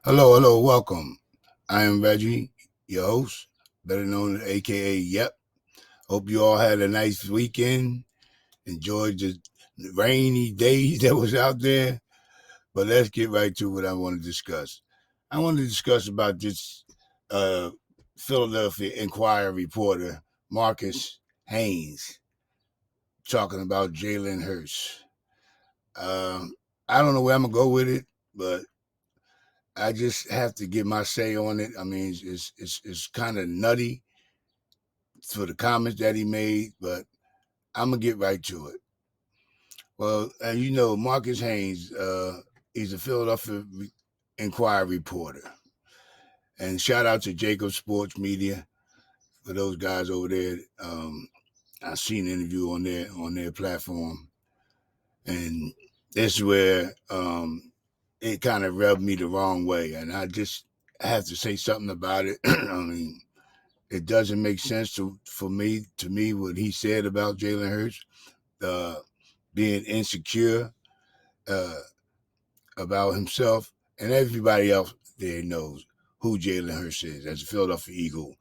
Hello, welcome. I am Reggie, your host, better known as AKA Yep. Hope you all had a nice weekend. Enjoyed the rainy days that was out there. But let's get right to what I want to discuss. I want to discuss about this uh, Philadelphia Inquirer reporter, Marcus Haynes, talking about Jalen Hurts. Um, I don't know where I'm going to go with it, but I just have to get my say on it. I mean, it's kind of nutty for the comments that he made, but I'm gonna get right to it. Well, Marcus Haynes, he's a Philadelphia Inquirer reporter, and shout out to Jacob Sports Media for those guys over there. I seen an interview on their platform, and this is where it kind of rubbed me the wrong way, and I just have to say something about it. I mean, it doesn't make sense to me what he said about Jalen Hurts, uh, being insecure uh, about himself, and everybody else there knows who Jalen Hurts is as a Philadelphia Eagle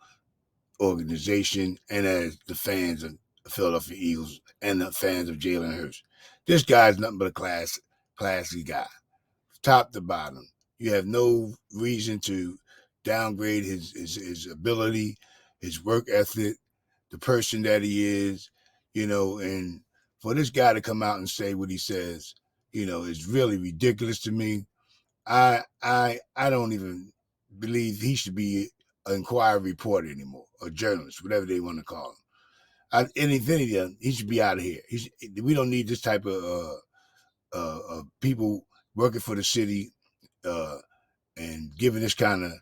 organization and as the fans of the Philadelphia Eagles and the fans of Jalen Hurts. This guy's nothing but a classy guy, top to bottom. You have no reason to downgrade his ability, his work ethic, the person that he is, and for this guy to come out and say what he says, is really ridiculous to me. I don't even believe he should be an inquiry reporter anymore, or journalist, whatever they want to call him. And if anything, he should be out of here. We don't need this type of people working for the city uh, and giving this kind of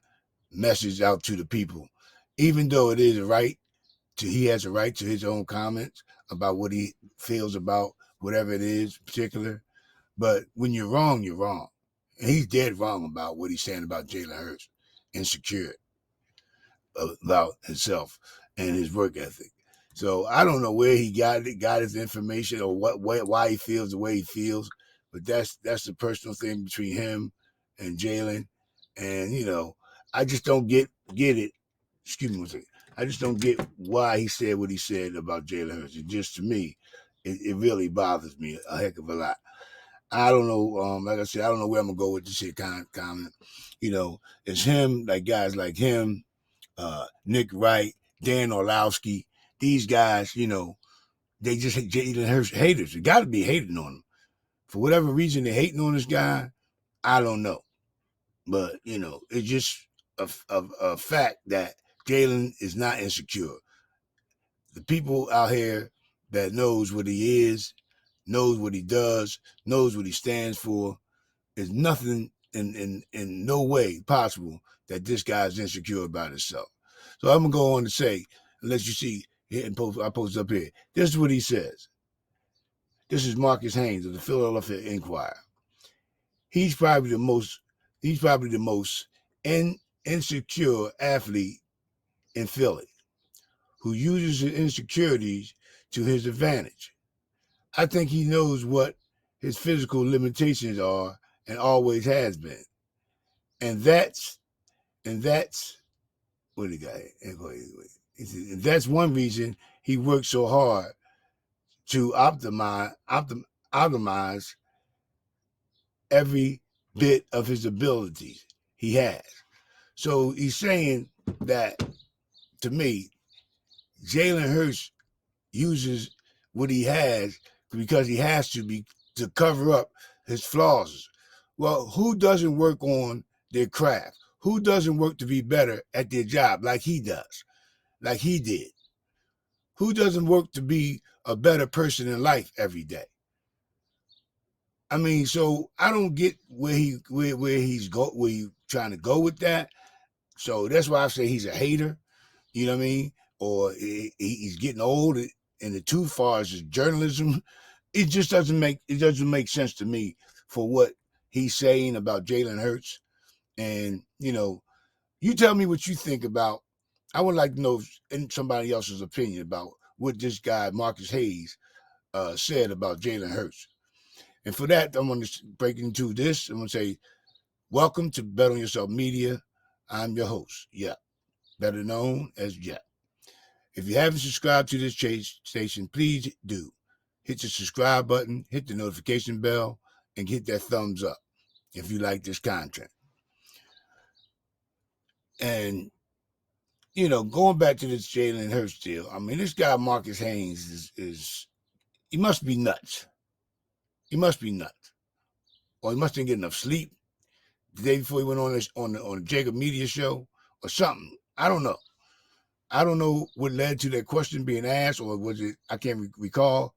message out to the people. Even though it is he has a right to his own comments about what he feels about whatever it is particular. But when you're wrong, you're wrong. And he's dead wrong about what he's saying about Jalen Hurts, insecure about himself and his work ethic. So I don't know where he got his information, or why he feels the way he feels, but that's the personal thing between him and Jalen. And I just don't get it. Excuse me one second. I just don't get why he said what he said about Jalen Hurts. It just, to me, it really bothers me a heck of a lot. I don't know. Like I said, I don't know where I'm gonna go with this here comment. It's him, like guys like him, Nick Wright, Dan Orlowski. These guys, they just Jalen Hurts haters. They got to be hating on him for whatever reason. They're hating on this guy. I don't know, but it's just a fact that Jalen is not insecure. The people out here that knows what he is, knows what he does, knows what he stands for. There's nothing in no way possible that this guy's insecure about himself. So I'm gonna go on to say, unless you see here and I post up here. This is what he says. This is Marcus Haynes of the Philadelphia Inquirer. He's probably the most insecure athlete in Philly, who uses his insecurities to his advantage. I think he knows what his physical limitations are and always has been. And that's what he got. And that's one reason he worked so hard to optimize every bit of his abilities he has. So he's saying that, to me, Jalen Hurts uses what he has because he has to cover up his flaws. Well, who doesn't work on their craft? Who doesn't work to be better at their job like he does, like he did? Who doesn't work to be a better person in life every day? I mean, so I don't get where he's trying to go with that. So that's why I say he's a hater. You know what I mean? Or he's getting old, and the too far as journalism, it doesn't make sense to me for what he's saying about Jalen Hurts. And you tell me what you think about. I would like to know somebody else's opinion about what this guy Marcus Hayes said about Jalen Hurts. And for that, I'm going to break into this. I'm going to say, Welcome to Bet on Yourself Media. I'm your host, Yep, better known as Yep. If you haven't subscribed to this station, please do. Hit the subscribe button, hit the notification bell, and hit that thumbs up if you like this content. And, going back to this Jalen Hurts deal, I mean, this guy, Marcus Haynes, is he must be nuts. He must be nuts. Or he must didn't get enough sleep the day before he went on the Jacob Media show or something. I don't know. I don't know what led to that question being asked, or was it? I can't recall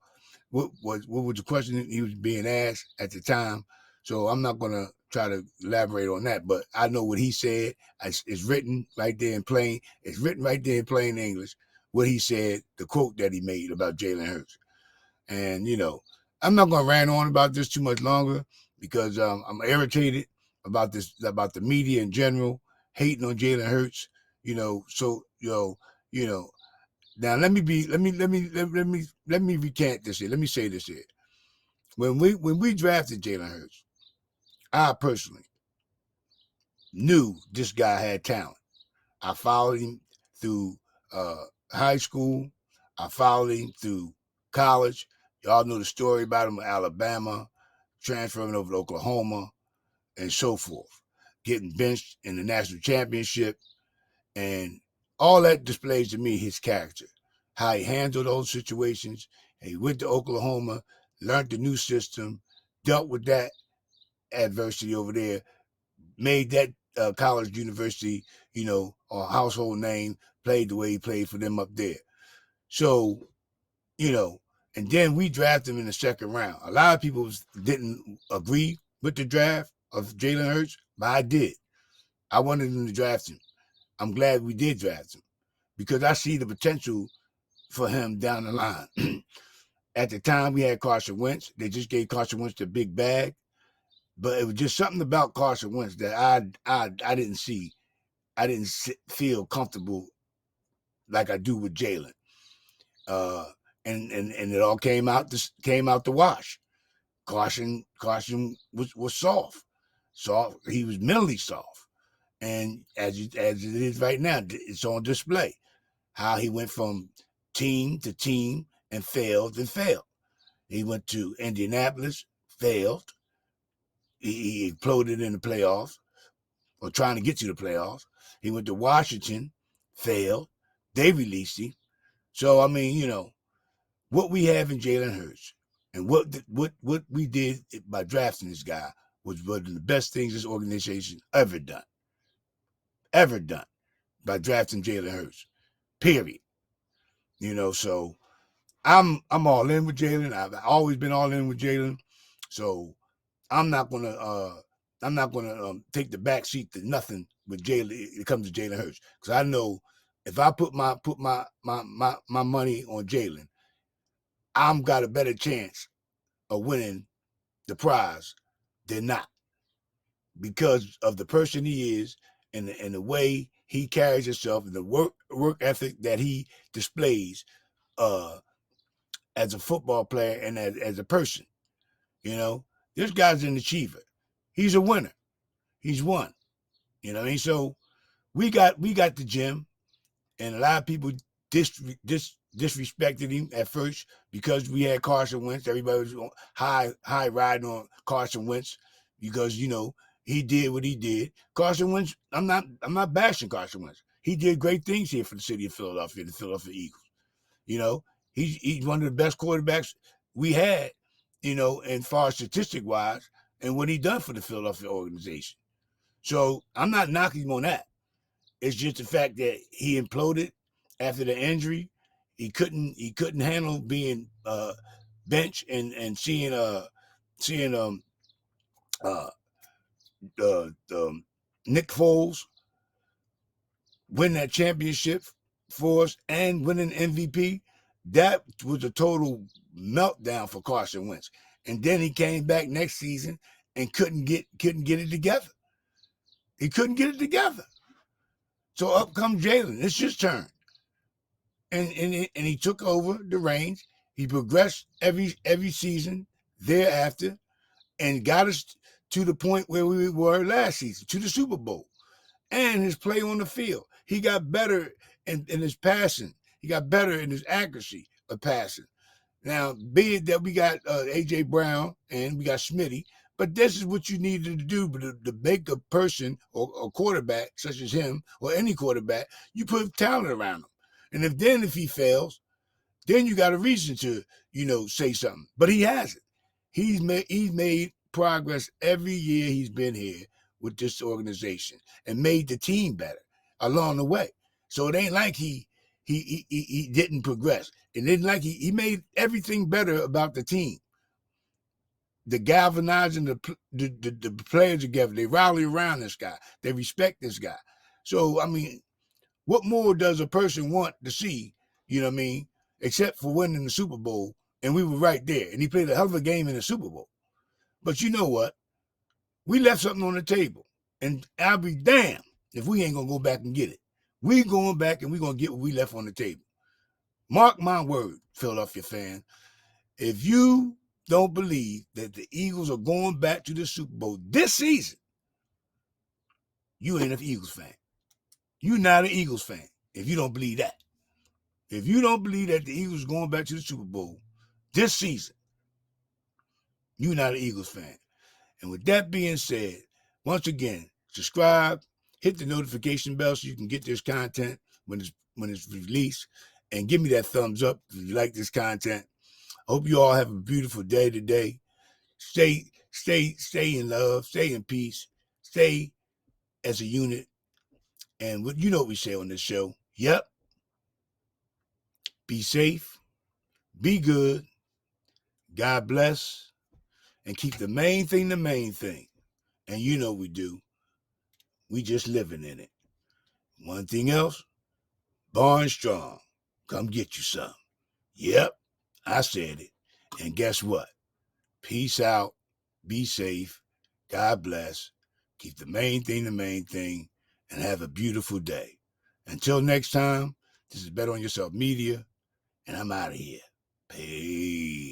what was the question he was being asked at the time. So I'm not gonna try to elaborate on that, but I know what he said. It's written right there in plain. It's written right there in plain English. What he said, the quote that he made about Jalen Hurts, and I'm not gonna rant on about this too much longer because I'm irritated about the media in general hating on Jalen Hurts. So now let me recant this here. Let me say this here. When we drafted Jalen Hurts, I personally knew this guy had talent. I followed him through high school. I followed him through college. Y'all know the story about him in Alabama, transferring over to Oklahoma, and so forth. Getting benched in the national championship. And all that displays to me his character, how he handled those situations. And he went to Oklahoma, learned the new system, dealt with that adversity over there, made that college university, a household name, played the way he played for them up there. So, and then we drafted him in the second round. A lot of people didn't agree with the draft of Jalen Hurts, but I did. I wanted him to draft him. I'm glad we did draft him because I see the potential for him down the line. At the time, we had Carson Wentz. They just gave Carson Wentz the big bag, but it was just something about Carson Wentz that I didn't see. I didn't feel comfortable like I do with Jalen. And it all came out the wash. Carson was soft. He was mentally soft, and as it is right now, it's on display. How he went from team to team and failed and failed. He went to Indianapolis, failed. He imploded in the playoffs, or trying to get to the playoffs. He went to Washington, failed. They released him. So I mean, what we have in Jalen Hurts and what we did by drafting this guy was one of the best things this organization ever done by drafting Jalen Hurts. Period. So I'm all in with Jalen. I've always been all in with Jalen. So I'm not gonna take the back seat to nothing with Jalen. It comes to Jalen Hurts because I know if I put my money on Jalen, I'm got a better chance of winning the prize than not because of the person he is and the way he carries himself and the work ethic that he displays as a football player and as a person. This guy's an achiever. He's a winner. He's won. What I mean? So we got the gym, and a lot of people disrespected him at first because we had Carson Wentz. Everybody was high riding on Carson Wentz because he did what he did. Carson Wentz, I'm not bashing Carson Wentz. He did great things here for the city of Philadelphia, the Philadelphia Eagles. He's one of the best quarterbacks we had, and far statistic wise, and what he done for the Philadelphia organization. So I'm not knocking him on that. It's just the fact that he imploded after the injury. He couldn't handle being benched and seeing uh, Nick Foles win that championship for us and winning MVP. That was a total meltdown for Carson Wentz. And then he came back next season and couldn't get it together. He couldn't get it together. So up comes Jalen. It's his turn. And he took over the reins. He progressed every season thereafter and got us to the point where we were last season, to the Super Bowl. And his play on the field. He got better in his passing. He got better in his accuracy of passing. Now, be it that we got A.J. Brown and we got Smitty, but this is what you needed to do to make a person or a quarterback such as him or any quarterback, you put talent around him. And if he fails, then you got a reason to, say something. But he hasn't. He's made progress every year he's been here with this organization and made the team better along the way. So it ain't like he didn't progress. It didn't like he made everything better about the team. The galvanizing the players together. They rally around this guy. They respect this guy. So, I mean, what more does a person want to see, except for winning the Super Bowl? And we were right there. And he played a hell of a game in the Super Bowl. But you know what? We left something on the table. And I'll be damned if we ain't going to go back and get it. We going back and we going to get what we left on the table. Mark my word, Philadelphia fan. If you don't believe that the Eagles are going back to the Super Bowl this season, you ain't an Eagles fan. You're not an Eagles fan if you don't believe that. If you don't believe that the Eagles are going back to the Super Bowl this season, you're not an Eagles fan. And with that being said, once again, subscribe, hit the notification bell so you can get this content when it's released, and give me that thumbs up if you like this content. I hope you all have a beautiful day today. Stay in love, stay in peace, stay as a unit. And what we say on this show. Yep. Be safe, be good, God bless, and keep the main thing the main thing. And we do. We just living in it. One thing else, Barn Strong. Come get you some. Yep, I said it. And guess what? Peace out. Be safe. God bless. Keep the main thing, and have a beautiful day. Until next time, this is Bet on Yourself Media, and I'm out of here. Peace.